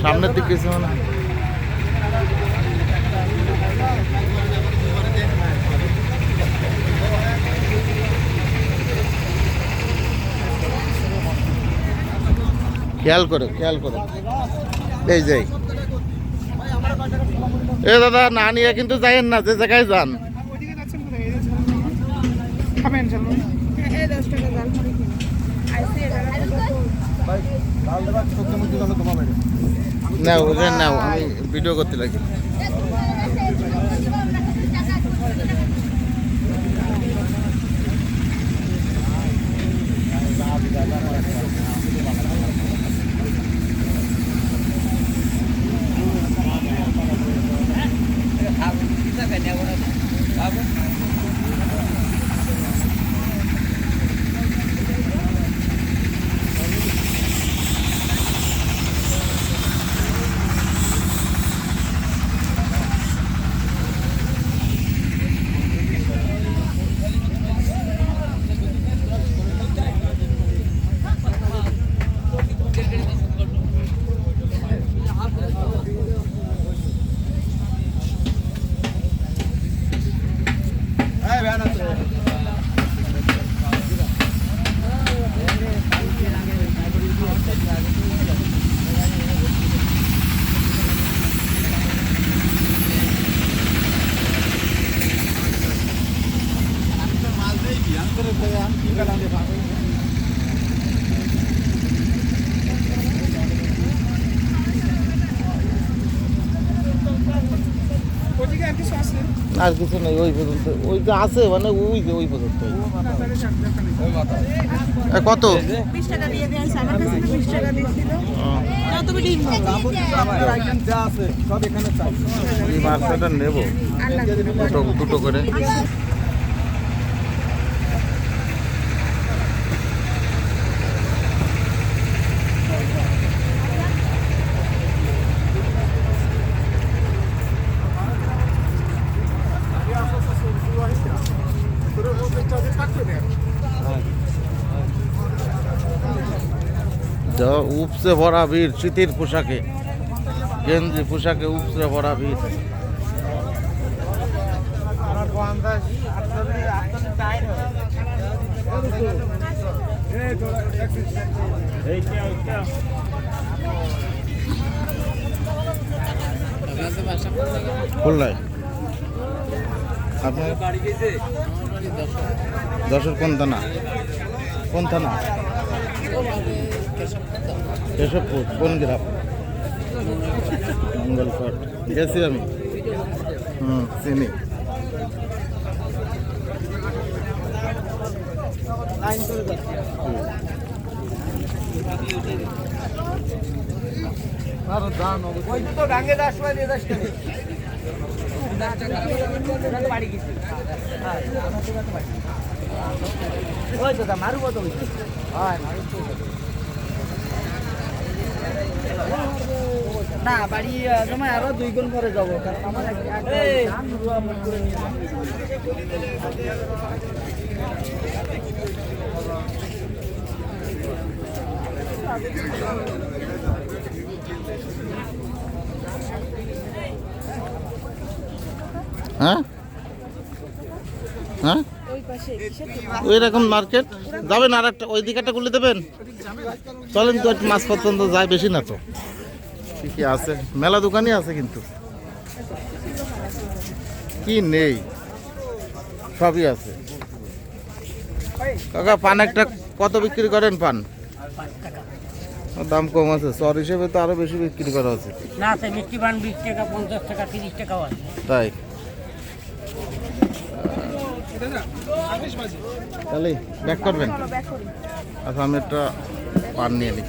সামনের দিকে কিছু মানে খেয়াল করো এই যাই এ দাদা না নিয়ে কিন্তু যাইয়েন না, যে জায়গায় যান। নাও নাও, আমি ভিডিও করতে লাগি। আর কিছু নেই, ওই পর্যন্ত ওই যে আছে, মানে ওই যে ওই পর্যন্ত। কত? মাছটা নেব দুটো করে। উপসে ভরা ভিড়, শীতের পোশাকে, গেঞ্জি পোশাকে উপসে ভরা ভিড়। খুলনায় আপনার যশোর কোন থানা? কেশবপুর কোন গ্রাম? মঙ্গলকোট গেছি আমি, চিনি। না বাড়ি জমায় আরো 2 গুণ করে যাবো, কারণ আমার হ্যাঁ হ্যাঁ ওই রকম মার্কেট যাবেন, আর একটা ওই দিকে একটা গুলি দেবেন। চলেন তো, একটু মাছ পর্যন্ত যায়, বেশি না তো। কি আছে, মেলা দোকানই আছে, কিন্তু কি নেই, সবই আছে। কাকা পান একটা কত বিক্রি করেন? পান দাম কম আছে, চর হিসেবে তো আরো বেশি বিক্রি করা আছে। না মিষ্টি পান 20 টাকা, 50 টাকা, 30 টাকাও আছে। তাই তাহলে ব্যাক করবেন? আচ্ছা, আমি একটা পান নিয়ে নিই।